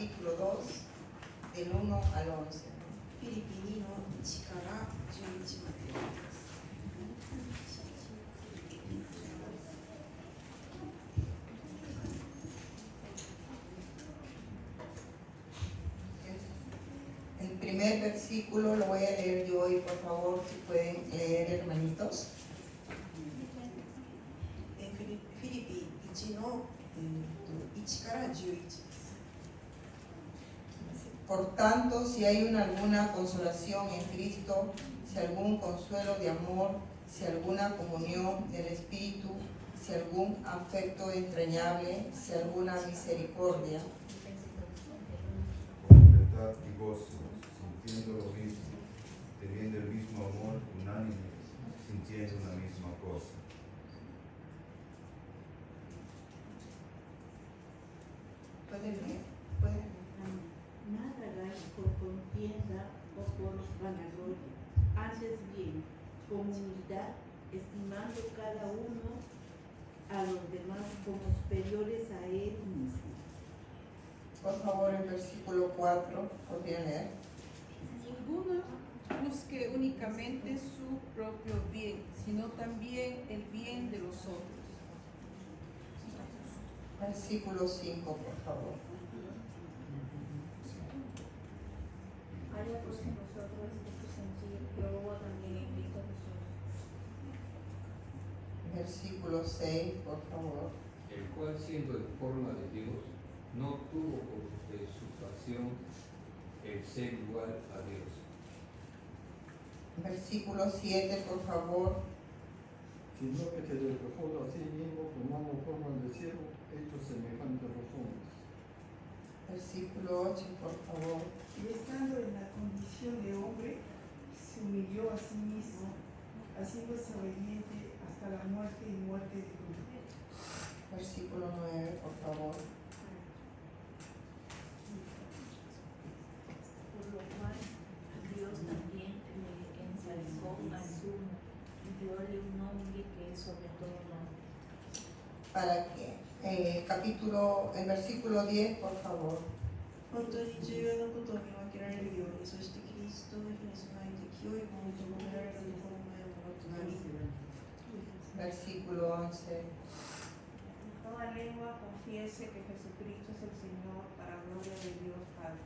capítulo 2, del 1 al 11. フィリピ2の1から11までです。El primer versículo lo voy a leer yo y por favor si pueden leer, hermanitos. フィリピ1の、1から11です。 Por tanto, si hay alguna consolación en Cristo, si algún consuelo de amor, si alguna comunión del Espíritu, si algún afecto entrañable, si alguna misericordia, con verdad y gozo, sintiendo lo mismo, teniendo el mismo amor, unánime, sintiendo una misma cosa. ¿pueden leer? ¿Pueden? Nada hagáis por contienda o por vanagloria, antes bien, con humildad, estimando cada uno a los demás como superiores a él mismo. Por favor, el versículo 4, ¿podrían leer? Ninguno busque únicamente su propio bien, sino también el bien de los otros. Versículo 5, por favor. Haya pues en nosotros este sentir que hubo también en Cristo Jesús. Versículo 6, por favor. El cual siendo en forma de Dios, no tuvo por usurpación el ser igual a Dios. Versículo 7, por favor. Sino que se despojó a sí mismo tomando forma de siervo, hecho semejante a los hombres. Versículo 8, por favor. Y estando en la condición de hombre, se humilló a sí mismo, haciéndose obediente hasta la muerte y muerte de cruz. Versículo 9, por favor. Por lo cual Dios también le ensalzó al sumo y dióle un nombre que es sobre todo nombre. Para que, el versículo 10, por favor. 本当に重要なことを見分けられるように、そしてキリストの日に備えて清いものと求められるところのようなものとなり、 Versículo 11. Toda lengua confiese que Jesucristo es el Señor para gloria de Dios Padre.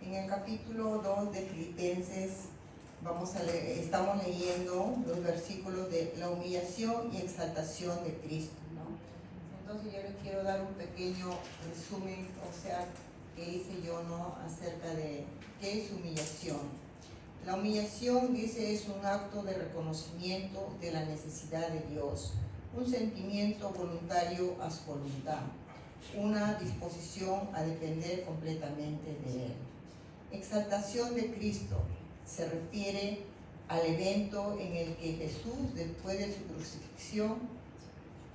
En el capítulo 2 de Filipenses estamos leyendo los versículos de la humillación y exaltación de Cristo, ¿no? Entonces yo les quiero dar un pequeño resumen, o sea, que hice yo, ¿no?, acerca de qué es humillación. La humillación, dice, es un acto de reconocimiento de la necesidad de Dios, un sentimiento voluntario a su voluntad, una disposición a depender completamente de Él. Exaltación de Cristo se refiere al evento en el que Jesús, después de su crucifixión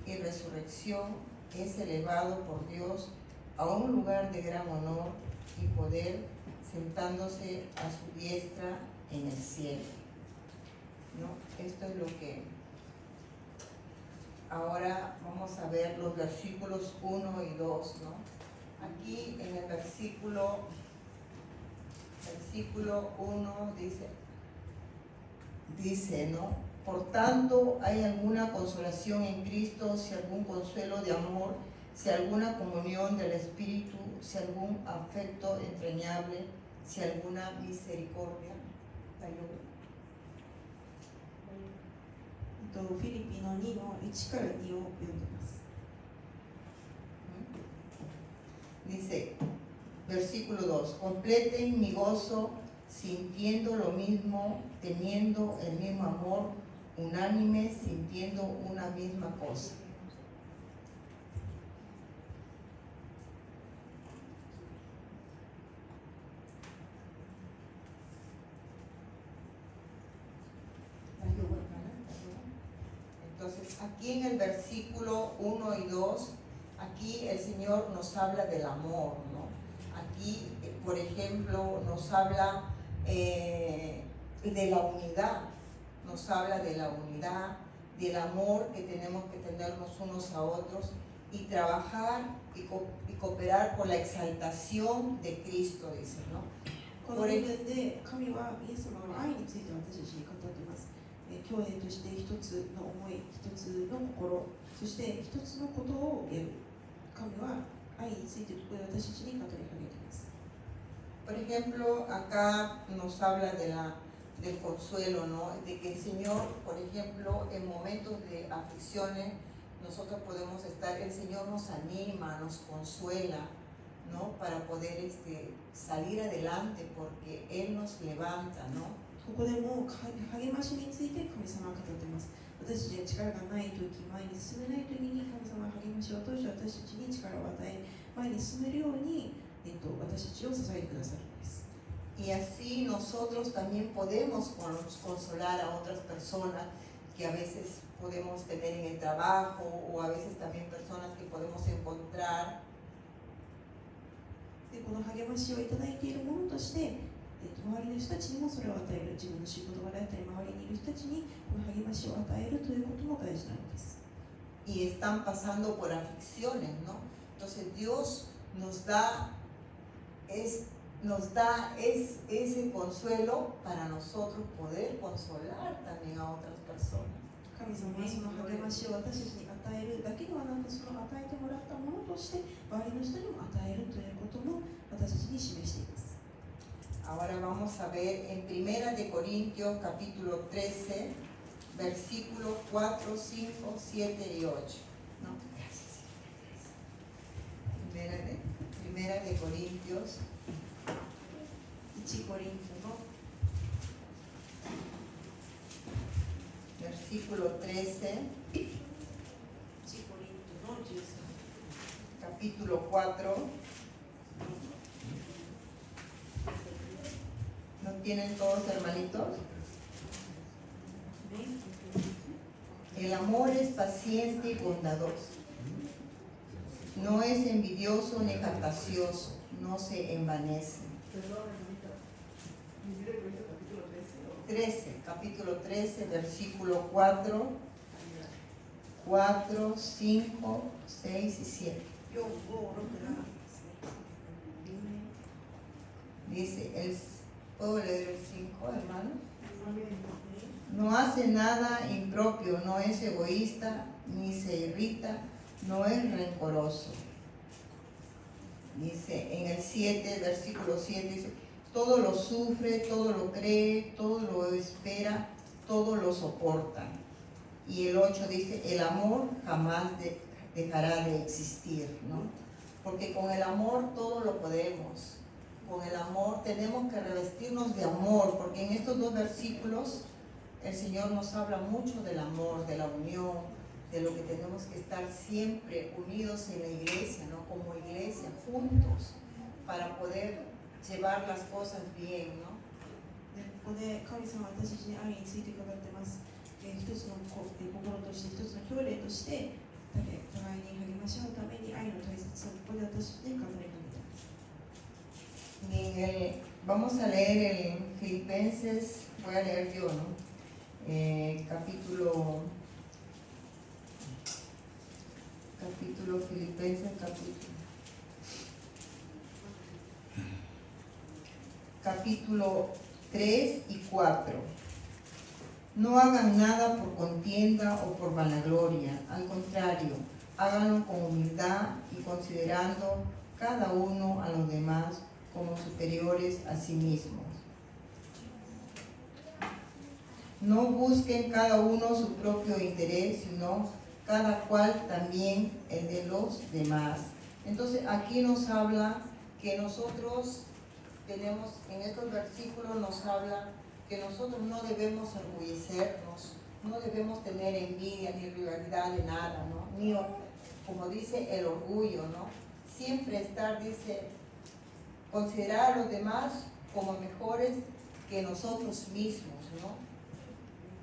y resurrección, es elevado por Dios a un lugar de gran honor y poder, sentándose a su diestra en el cielo, ¿no? Esto es lo que ahora vamos a ver, los versículos 1 y 2, ¿no? Aquí en el versículo 1 dice, ¿no? Por tanto, hay alguna consolación en Cristo, si algún consuelo de amor, si alguna comunión del Espíritu, si algún afecto entrañable, si alguna misericordia. フィリピの2の1から2を読んでます。 Dice, versículo 2, completen mi gozo sintiendo lo mismo, teniendo el mismo amor, unánime, sintiendo una misma cosa. Entonces, aquí en el versículo 1 y 2, aquí el Señor nos habla del amor, ¿no? Aquí, por ejemplo, nos habla de la unidad, del amor que tenemos que tenernos unos a otros y trabajar y cooperar por la exaltación de Cristo, dice, ¿no? この部分で神はイエス様の愛について私たちに語っています。兄弟として一つの思い、一つの心、そして一つのことをやる。神は愛について私たちに語りかけています。Por ejemplo, acá nos habla del consuelo, ¿no? De que el Señor, por ejemplo, en momentos de aflicciones, nosotros podemos estar, el Señor nos anima, nos consuela, ¿no? Para poder salir adelante, porque Él nos levanta, ¿no? ここでも励ましについて神様は語っています。私たちに力がないとき、前に進めないときに神様は励ましを通して私たちに力を与え、前に進めるように、私たちを支えてくださるんです。Y así nosotros también podemos consolar a otras personas que a veces podemos tener en el trabajo o a veces también personas que podemos encontrar. でこの励ましをいただいているものとして、周りの人たちにもそれを与える、自分の仕事場であったり周りにいる人たちにこの励ましを与えるということも大事なのです。Y están pasando por aflicciones, ¿no? Entonces Dios nos da ese consuelo para nosotros poder consolar también a otras personas. 神様はその励ましを私たちに与えるだけではなく、その与えてもらったものとして周りの人にも与えるということも私たちに示しています。Ahora vamos a ver en 1 de Corintios capítulo 13, versículos 4, 5, 7 y 8. ¿No? Gracias. Primera de Corintios 1コリントの versículo 13, 1コリントの13 capítulo 4. ¿No tienen todos, hermanitos? El amor es paciente y bondadoso. No es envidioso ni jactancioso, no se envanece. Perdón, hermanita. ¿Divide con este capítulo 13 o? 13, capítulo 13, versículo 4, 4, 5, 6 y 7. 4、5、6、7ですね。Dice, ¿puedo leer el 5, hermano? Amén. No hace nada impropio, no es egoísta, ni se irrita, no es rencoroso. Dice en el 7, versículo 7, dice, todo lo sufre, todo lo cree, todo lo espera, todo lo soporta. Y el 8 dice, el amor jamás dejará de existir, ¿no? Porque con el amor todo lo podemos. Con el amor tenemos que revestirnos de amor, porque en estos dos versículos el Señor nos habla mucho del amor, de la unión, de lo que tenemos que estar siempre unidos en la iglesia, ¿no? Como iglesia, juntos, para poder llevar las cosas bien, ¿no? ここで神様は私たちに愛について語っています。一つの心として、一つの兄弟として、互いに励まし合うために愛の大切さをここで私たちに語りかけています。Vamos a leer el Filipenses, voy a leer yo, ¿no? Filipenses, capítulo 3 y 4. No hagan nada por contienda o por vanagloria, al contrario, háganlo con humildad y considerando cada uno a los demás como superiores a sí mismos. No busquen cada uno su propio interés, sino cada cual también el de los demás. Entonces aquí nos habla que nosotros tenemos, en estos versículos nos habla que nosotros no debemos orgullecernos, no debemos tener envidia ni rivalidad de nada, ¿no? Ni, como dice, el orgullo, ¿no? Siempre estar, dice, considerar a los demás como mejores que nosotros mismos, ¿no?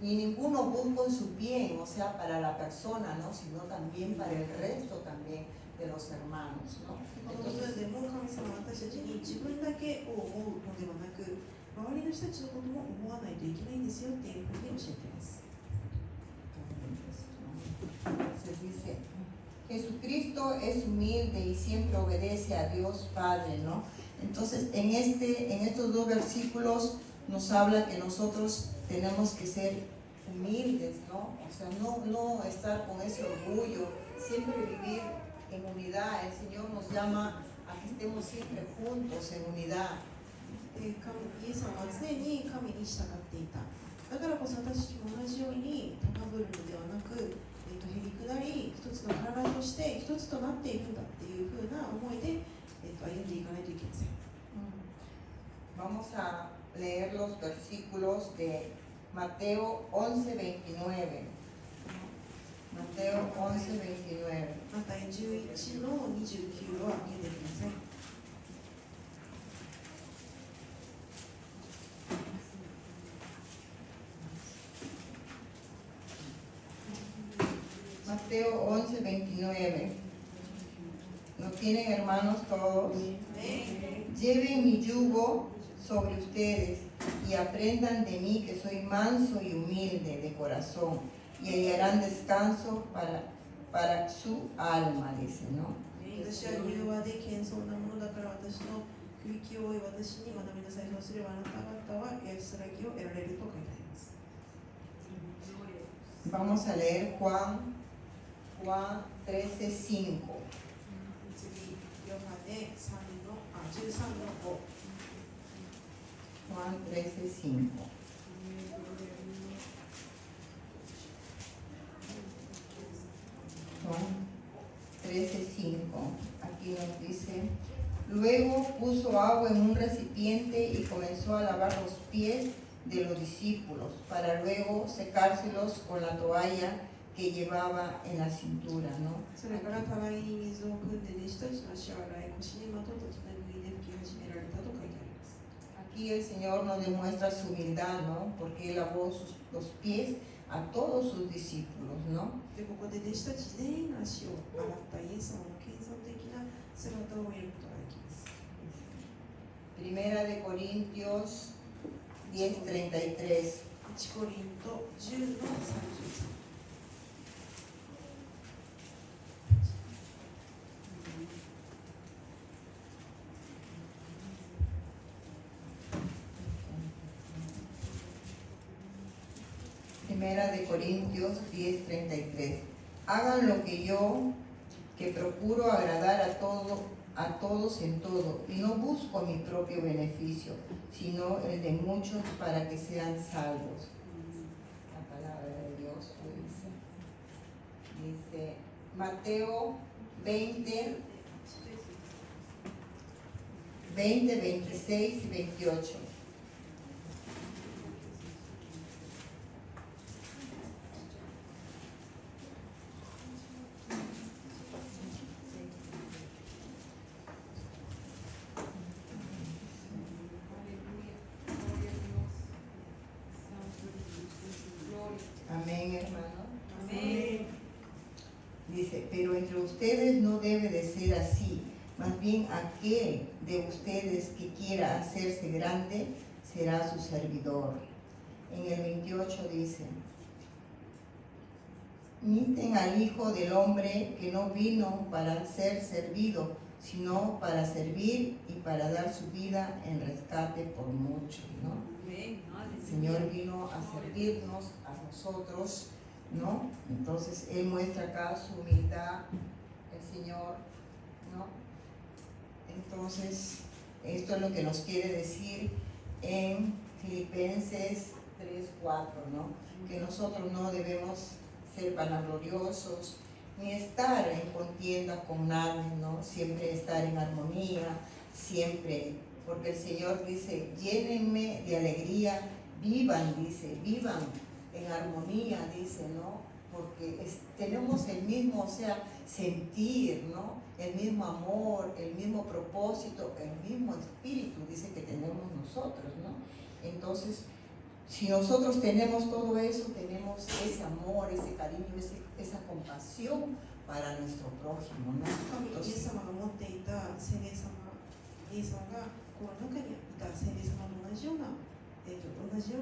Y ninguno busca su bien, o sea, para la persona, ¿no? Sino también para el resto también de los hermanos, ¿no? この部分でも神様は私たちに自分だけを思うのではなく、周りの人たちのことも思わないといけないんですよっていうふうに教えています。Entonces dice, Jesucristo es humilde y siempre obedece a Dios Padre, ¿no? Entonces, en estos dos versículos nos habla que nosotros tenemos que ser humildes, ¿no? O sea, no estar con ese orgullo, siempre vivir en unidad. El Señor nos llama a que estemos siempre juntos en unidad. イエス様は常に神に従っていた。だからこそ私たちも同じように高ぶるのではなく、へりくだり一つの体として一つとなっているんだっていうふうな思いで、歩んでいかないといけません。Vamos a leer los versículos de Mateo 11:29. Mateo 11:29. マタイ11の29を開けてください。Mateo 11:29. ¿Lo tienen, hermanos, todos? Lleven mi yugo sobre ustedes y aprendan de mí, que soy manso y humilde de corazón, y hallarán descanso para su alma, dice, ¿no? 私は柔和で謙遜なものだから私の空気を追い私に学びなさい。そうすればあなた方は安らぎを得られると書いてあります。 Vamos a leer Juan 13:5. 次、ヨハネ13の5。 Juan 13:5. Juan 13:5. Aquí nos dice: luego puso agua en un recipiente y comenzó a lavar los pies de los discípulos, para luego secárselos con la toalla que llevaba en la cintura, ¿no? それから互いに水を汲んで弟子たちの足を洗い、腰にまとった手拭いで拭き始められたと書いてあります。 Aquí el Señor nos demuestra su humildad, ¿no? Porque Él lavó los pies a todos sus discípulos, ¿no? で、ここで弟子たち全員の足を洗ったイエス様の謙遜的な姿を見ることができます。 Primera de Corintios 10:33. 1コリント10の33。 Primera de Corintios 10:33. Hagan lo que yo, que procuro agradar a todos en todo, y no busco mi propio beneficio, sino el de muchos para que sean salvos. La palabra de Dios dice Mateo 20, 26 y 28. Amén, hermano. Amén. Dice, pero entre ustedes no debe de ser así. Más bien aquel de ustedes que quiera hacerse grande será su servidor. En el 28 dice, imiten al Hijo del Hombre, que no vino para ser servido, sino para servir y para dar su vida en rescate por muchos, ¿no? El Señor vino a servirnos a nosotros, ¿no? Entonces Él muestra acá su humildad, el Señor, ¿no? Entonces, esto es lo que nos quiere decir en Filipenses 3:4, ¿no? Que nosotros no debemos ser vanagloriosos, ni estar en contienda con nadie, ¿no? Siempre estar en armonía, siempre, porque el Señor dice, llénenme de alegría, vivan, dice, vivan en armonía, dice, ¿no? Porque tenemos el mismo, o sea, sentir, ¿no? El mismo amor, el mismo propósito, el mismo espíritu, dice que tenemos nosotros, ¿no? Entonces, si nosotros tenemos todo eso, tenemos ese amor, ese cariño, esa compasión para nuestro prójimo, ¿no? イエス様が持っていた聖霊様、イエス様がこの中にいた聖霊様と同じよう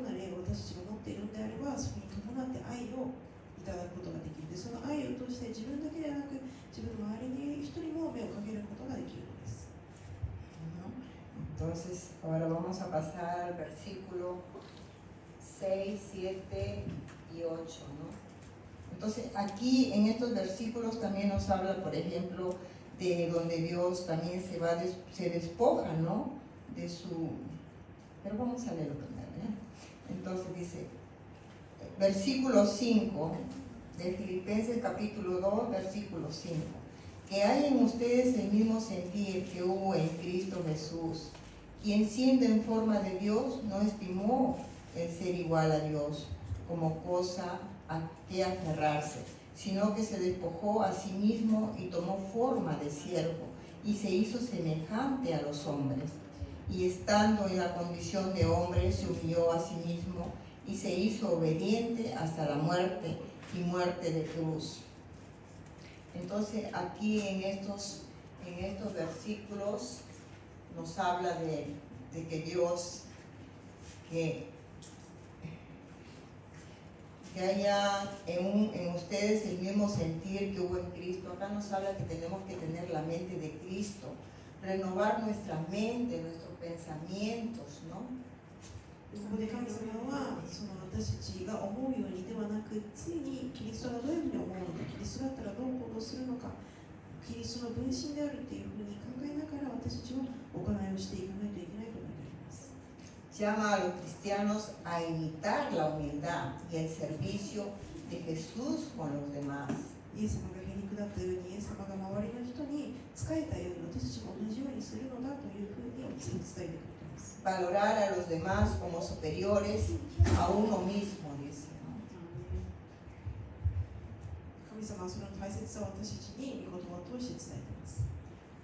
な霊を私たちが持っているのであれば、それに伴って愛をいただくことができるで、その愛を通して自分だけではなく自分の周りにいる人にも目をかけることができるのです。Entonces, ahora vamos a pasar al versículo 6, 7 y 8, ¿no? Entonces, aquí en estos versículos también nos habla, por ejemplo, de donde Dios también se despoja, ¿no? De su... Pero vamos a leerlo primero, ¿eh? Entonces dice, versículo 5 de Filipenses capítulo 2, versículo 5. Que hay en ustedes el mismo sentir que hubo en Cristo Jesús, quien siendo en forma de Dios no estimó el ser igual a Dios como cosa a que aferrarse, sino que se despojó a sí mismo y tomó forma de siervo y se hizo semejante a los hombres. Y estando en la condición de hombre se humilló a sí mismo y se hizo obediente hasta la muerte y muerte de cruz. Entonces aquí en estos versículos nos habla de que Dios, que haya en ustedes el mismo sentir que hubo en Cristo. Acá nos habla que tenemos que tener la mente de Cristo, renovar nuestra mente, nuestros pensamientos, ¿no? ここで神様はその私たちが思うようにではなく、ついにキリストがどういうふうに思うのか、キリストだったらどう行動するのか、キリストの分身であるというふうに考えながら私たちは行いをしていかないといけないと思っています。Llama a los cristianos a imitar la humildad y el servicio de Jesús con los demás. イエス様がへりくだったように、イエス様が周りの人に仕えたように私たちも同じようにするのだというふうに伝えてくれています。Valorar a los demás como superiores a uno mismo, dice, ¿no? 神様はその大切さを私たちに御言葉を通して伝えています。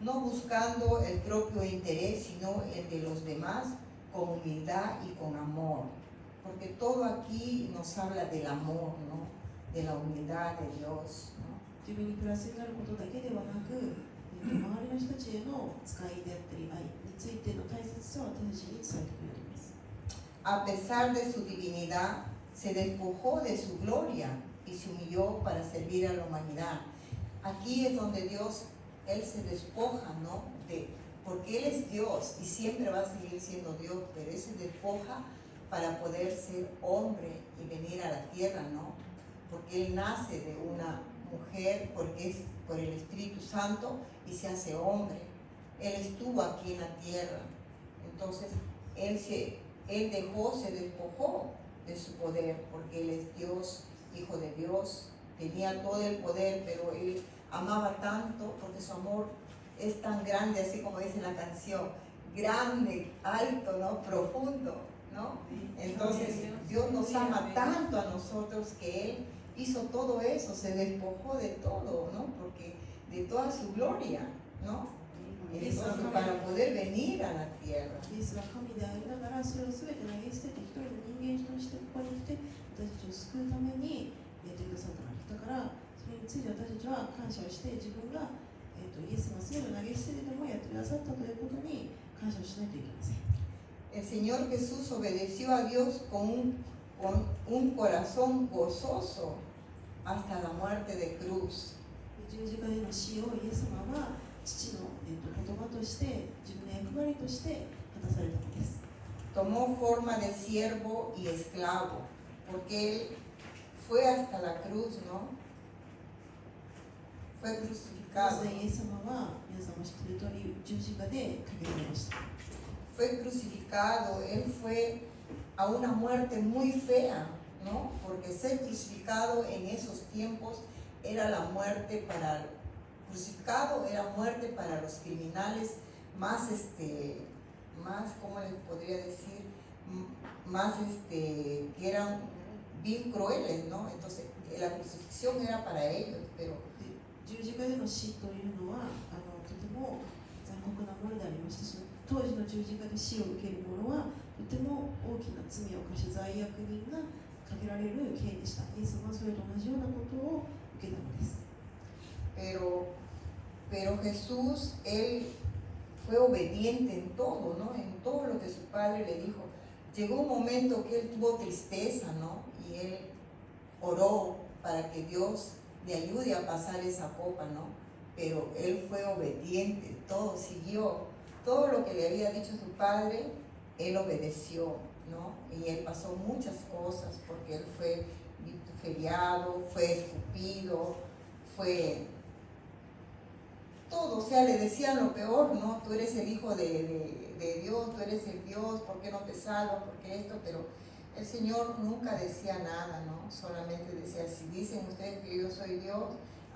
No buscando el propio interés, sino el de los demás con humildad y con amor. Porque todo aquí nos habla del amor, ¿no? De la humildad de Dios, ¿no? 自分にプラスになることだけではなく、周りの人たちへの使いであったり愛についての大切さを私たちに伝えてくれています。A pesar de su divinidad, se despojó de su gloria y se humilló para servir a la humanidad. Aquí es donde Dios, Él se despoja, ¿no? Porque Él es Dios y siempre va a seguir siendo Dios, pero Él se despoja para poder ser hombre y venir a la tierra, ¿no? Porque Él nace de una mujer, porque es por el Espíritu Santo y se hace hombre. Él estuvo aquí en la tierra. Entonces, Él se despojó de su poder, porque Él es Dios, Hijo de Dios, tenía todo el poder, pero Él amaba tanto, porque su amor es tan grande, así como dice la canción, grande, alto, ¿no? Profundo, ¿no? Entonces, Dios nos ama tanto a nosotros que Él hizo todo eso, se despojó de todo, ¿no? Porque de toda su gloria, ¿no? Entonces, para poder venir a la tierra. イエスは神でありながらそれを全て投げ捨てて一人の人間としてここに来て私たちを救うためにやってくださったのだからそれについて私たちは感謝をして自分が、イエスが全て投げ捨ててでもやってくださったということに感謝をしないといけません。El Señor Jesús obedeció a Dios con un corazón gozoso hasta la muerte de cruz. 十字架での死をイエス様は父の、言葉として自分の役割として果たされたのです。Tomó forma de siervo y esclavo, porque Él fue hasta la cruz, ¿no? Fue crucificado. イエス様は皆さんも知っている通り十字架でかけられました。Fue crucificado, Él fue a una muerte muy fea, ¿no? Porque ser crucificado en esos tiempos era la muerte crucificado era muerte para los criminales más, ¿cómo les podría decir? Más, que eran bien crueles, ¿no? Entonces, la crucifixión era para ellos, pero 十字架での死というのはとても残酷なものでありまして、その当時の十字架で死を受ける者はとても大きな罪を犯し罪悪人がかけられる刑でした。イエス様はそれと同じようなことを受けたのです。Pero Jesús, Él fue obediente en todo, ¿no? En todo lo que su padre le dijo. Llegó un momento que Él tuvo tristeza, ¿no? Y Él oró para que Dios le ayude a pasar esa copa, ¿no? Pero él fue obediente, todo siguió, todo lo que le había dicho su padre, él obedeció, ¿no? Y él pasó muchas cosas, porque él fue vituperiado, fue escupido, fue todo, o sea, le decían lo peor, ¿no? Tú eres el hijo de Dios, tú eres el Dios, ¿por qué no te salvas? ¿Por qué esto? Pero el Señor nunca decía nada, ¿no? Solamente decía, si dicen ustedes que yo soy Dios,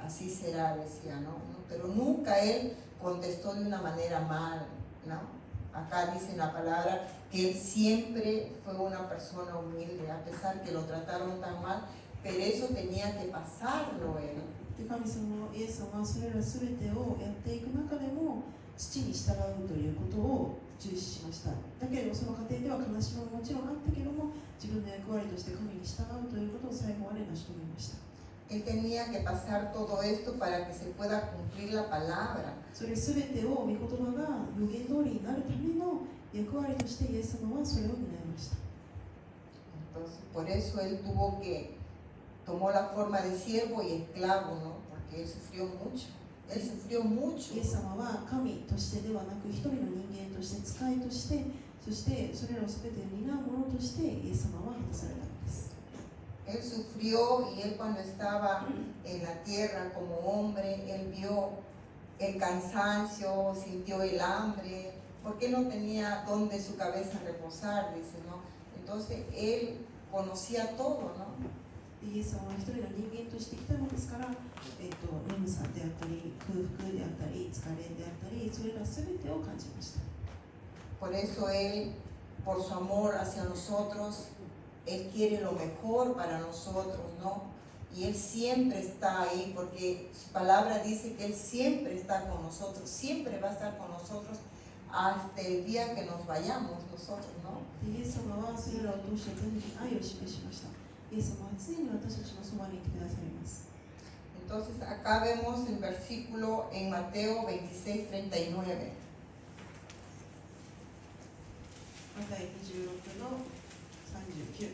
así será, decía, ¿no? Pero nunca Él contestó de una manera mal, ¿no? Acá dice en la palabra que Él siempre fue una persona humilde, a pesar que lo trataron tan mal, pero eso tenía que pasarlo Él. で神様イエス様はそれら全てをやっていく中でも父に従うということを重視しました。だけれどその過程では悲しみももちろんあったけれども、自分の役割として神に従うということを最後まで成し遂げました。 Él tenía que pasar todo esto para que se pueda cumplir la palabra. それ全てを御言葉が予言通りになるための役割としてイエス様はそれを担いました。 Entonces, por eso Él tomó la forma de siervo y esclavo, ¿no? Porque Él sufrió mucho. Él sufrió mucho. イエス様は神としてではなく一人の人間として使いとしてそしてそれらを全て担うものとしてイエス様は果たされたのです。 Él sufrió y Él cuando estaba en la tierra como hombre, Él vio el cansancio, sintió el hambre, porque no tenía donde su cabeza reposar, dice, ¿no? Entonces Él conocía todo, ¿no? イエス様は一人の人間として来たのですから、眠さであったり空腹であったり疲れであったりそれら全てを感じました。 Por eso Él, por su amor hacia nosotros, Él quiere lo mejor para nosotros, ¿no? Y Él siempre está ahí, porque su palabra dice que Él siempre está con nosotros, siempre va a estar con nosotros hasta el día que nos vayamos nosotros, ¿no? イエス様はそれらを通して天に愛を示しました。イエス様は常に私たちのそばにいてくださいます。 Entonces acá vemos el versículo en Mateo 26:39. マタイ26の39。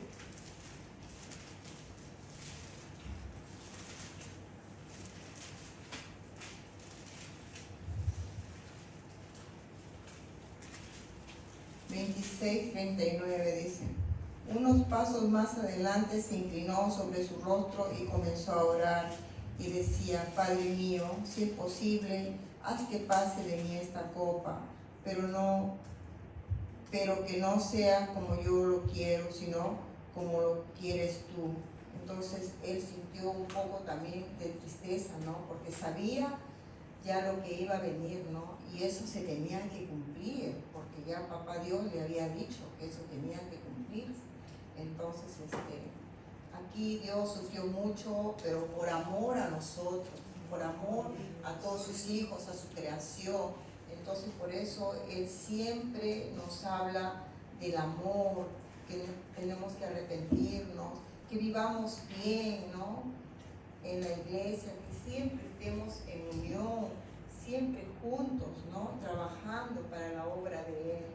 26:39 dice, unos pasos más adelante se inclinó sobre su rostro y comenzó a orar y decía, Padre mío, si es posible, haz que pase de mí esta copa, pero que no sea como yo lo quiero, sino como lo quieres tú. Entonces él sintió un poco también de tristeza, ¿no? Porque sabía ya lo que iba a venir, ¿no? Y eso se tenía que cumplir, porque ya papá Dios le había dicho que eso tenía que cumplirse. Entonces, aquí Dios sufrió mucho, pero por amor a nosotros, por amor a todos sus hijos, a su creación. Entonces, por eso Él siempre nos habla del amor, que tenemos que arrepentirnos, que vivamos bien, ¿no? En la iglesia, que siempre estemos en unión, siempre juntos, ¿no? Trabajando para la obra de Él.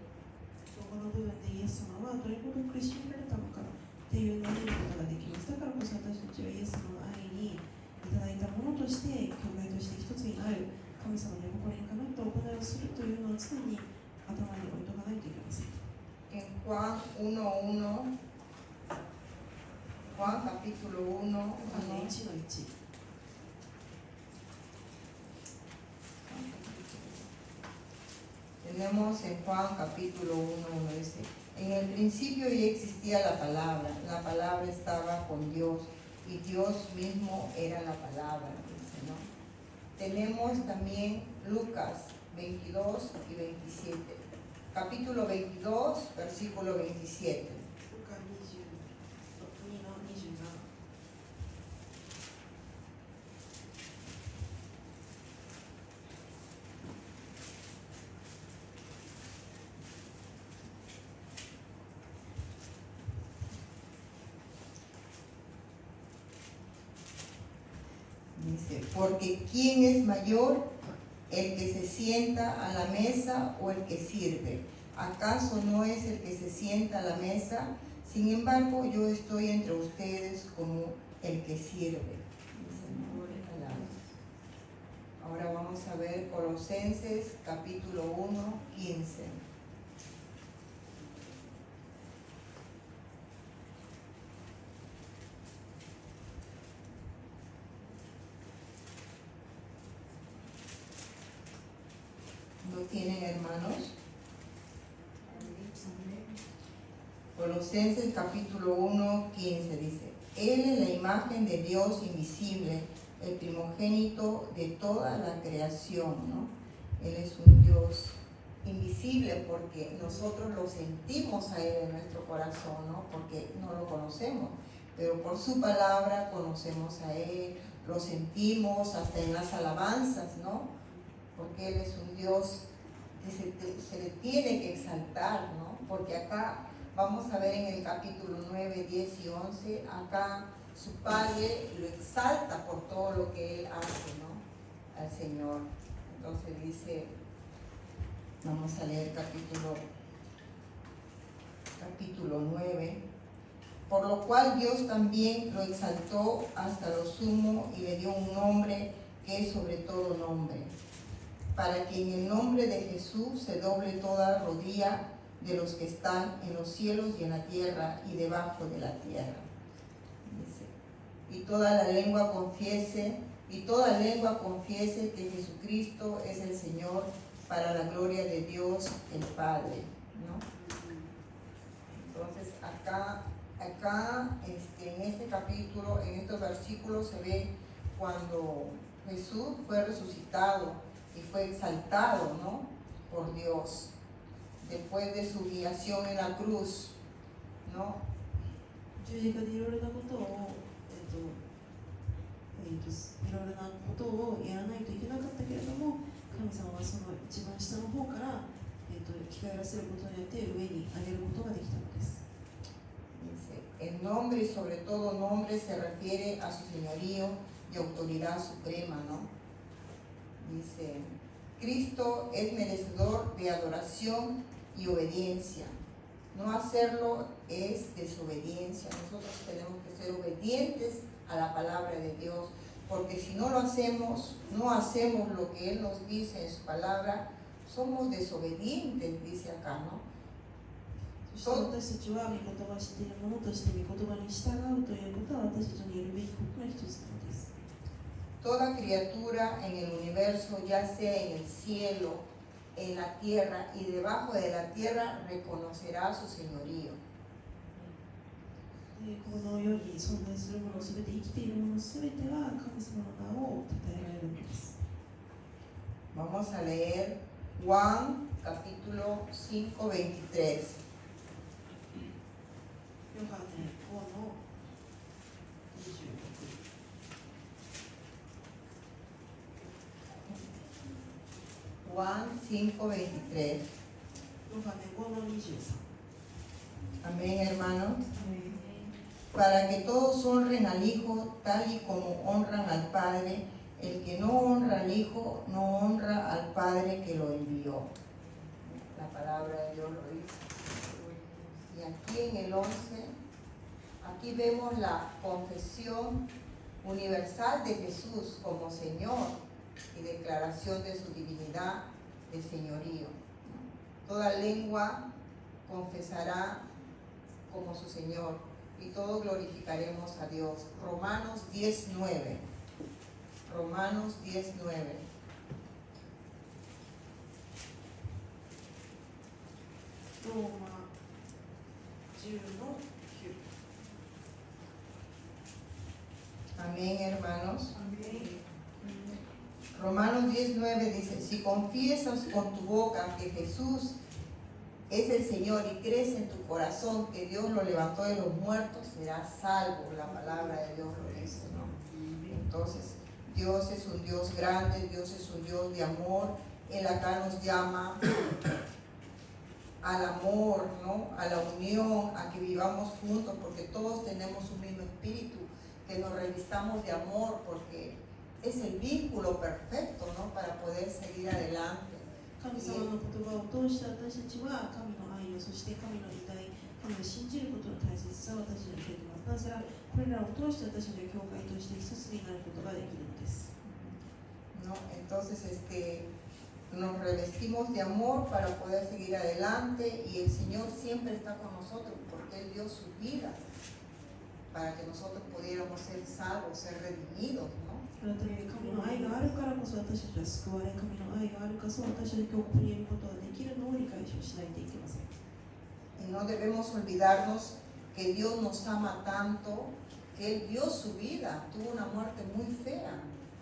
この部分でイエス様はどれほど苦しめられたのかっていうのを見ることができます。だからこそ私たちはイエス様の愛にいただいたものとして教会として一つになる神様に誇りにかなった行いをするというのを常に頭に置いとかないといけません。 En Juan 1:1, Juan capítulo 1, 1の1。 tenemos en Juan capítulo 1, dice, en el principio ya existía la palabra estaba con Dios y Dios mismo era la palabra, dice, ¿no? Tenemos también Lucas 22 y 27, capítulo 22, versículo 27. ルカ22の27。 Dice, porque ¿quién es mayor, el que se sienta a la mesa o el que sirve? ¿Acaso no es el que se sienta a la mesa? Sin embargo, yo estoy entre ustedes como el que sirve. Dice, ¿no? Ahora vamos a ver Colosenses capítulo 1, 15. ¿Lo tienen, hermanos? Colosenses capítulo 1, 15 dice: Él es la imagen de Dios invisible, el primogénito de toda la creación, ¿no? Él es un Dios invisible porque nosotros lo sentimos a Él en nuestro corazón, ¿no? Porque no lo conocemos, pero por su palabra conocemos a Él, lo sentimos hasta en las alabanzas, ¿no? Porque Él es un Dios que se le tiene que exaltar, ¿no? Porque acá vamos a ver en el capítulo 9, 10 y 11, acá su Padre lo exalta por todo lo que Él hace, ¿no? Al Señor. Entonces dice, vamos a leer capítulo 9, por lo cual Dios también lo exaltó hasta lo sumo y le dio un nombre que es sobre todo nombre, para que en el nombre de Jesús se doble toda rodilla de los que están en los cielos y en la tierra y debajo de la tierra. Dice, y toda lengua confiese que Jesucristo es el Señor, para la gloria de Dios el Padre, ¿no? Entonces acá en este capítulo, en estos versículos se ve cuando Jesús fue resucitado y fue exaltado, ¿no? Por Dios, después de su humillación en la cruz, ¿no? 十字架でいろいろなことを、いろいろなことをやらないといけなかったけれども、神様はその一番下の方から、生き返らせることによって上に上げることができたのです。 Dice, el nombre y sobre todo nombre se refiere a su señorío y autoridad suprema, ¿no? Dice, Cristo es merecedor de adoración y obediencia. No hacerlo es desobediencia. Nosotros tenemos que ser obedientes a la palabra de Dios, porque si no lo hacemos, no hacemos lo que Él nos dice en su palabra, somos desobedientes, dice acá, ¿no? そして私たちは御言葉を知っているものとして御言葉に従うということは私たちのやるべきことの一つなのです。 Toda criatura en el universo, ya sea en el cielo, en la tierra y debajo de la tierra, reconocerá su señorío. この世に存在するものすべて、生きているものすべては神様の名を称えられるのです。 Vamos a leer Juan capítulo 5, 23. ヨハネ5の26。 Juan 5, 23. ヨハネ5の23。 Amén, hermano. Para que todos honren al Hijo tal y como honran al Padre. El que no honra al Hijo no honra al Padre que lo envió. La palabra de Dios lo dice. Y aquí en el 11, aquí vemos la confesión universal de Jesús como Señor y declaración de su divinidad, de señorío. Toda lengua confesará como su Señor y todos glorificaremos a Dios. Romanos 10:9. Romanos 10:9. Roma 10の9。 Amén, hermanos. Amén. Romanos 10:9 dice, si confiesas con tu boca que Jesús es el Señor y crees en tu corazón que Dios lo levantó de los muertos, serás salvo. La palabra de Dios lo dice, ¿no? Entonces, Dios es un Dios grande, Dios es un Dios de amor. Él acá nos llama al amor, ¿no? A la unión, a que vivamos juntos, porque todos tenemos un mismo espíritu, que nos revistamos de amor, porque es el vínculo perfecto, ¿no? Para poder seguir adelante. 神様の言葉を通して私たちは神の愛を、そして神の偉大神を信じることの大切さを私たちに教えています。なぜならこれらを通して私たちは教会として一つになることができるのです。¿No? Entonces, nos revestimos de amor para poder seguir adelante y el Señor siempre está con nosotros porque Él dio su vida para que nosotros pudiéramos ser salvos, ser redimidos, ¿no? あなたに神の愛があるからこそ私たちは救われ、神の愛があるからこそ私たちは今日ここにいることができるのを理解しないといけません。Y no debemos olvidarnos que Dios nos ama tanto que Él dio su vida, tuvo una muerte muy fea,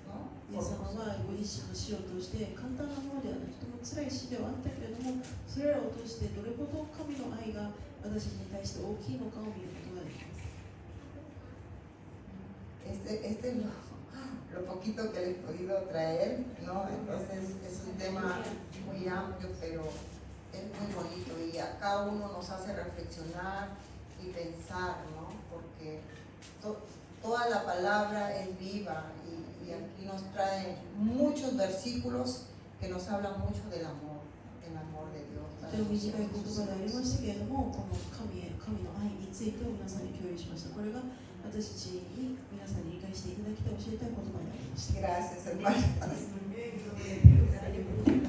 ¿no? イエス様はご自身の死を通して簡単なものではない、とても辛い死ではあったけれども、それらを通してどれほど神の愛が私たちに対して大きいのかを見ることができます。Este es lo poquito que le he podido traer, ¿no? Entonces es un tema muy amplio, pero es muy bonito y a cada uno nos hace reflexionar y pensar, ¿no? Porque toda la palabra es viva y aquí nos trae muchos versículos que nos hablan mucho del amor de Dios. とても短い言葉でありましたけれども、この神の愛についてを皆さんに共有しました。これが私たちに皆さんに理解していただきたい教えたい言葉でありました。Gracias, hermanos. Amén, gloria a Dios.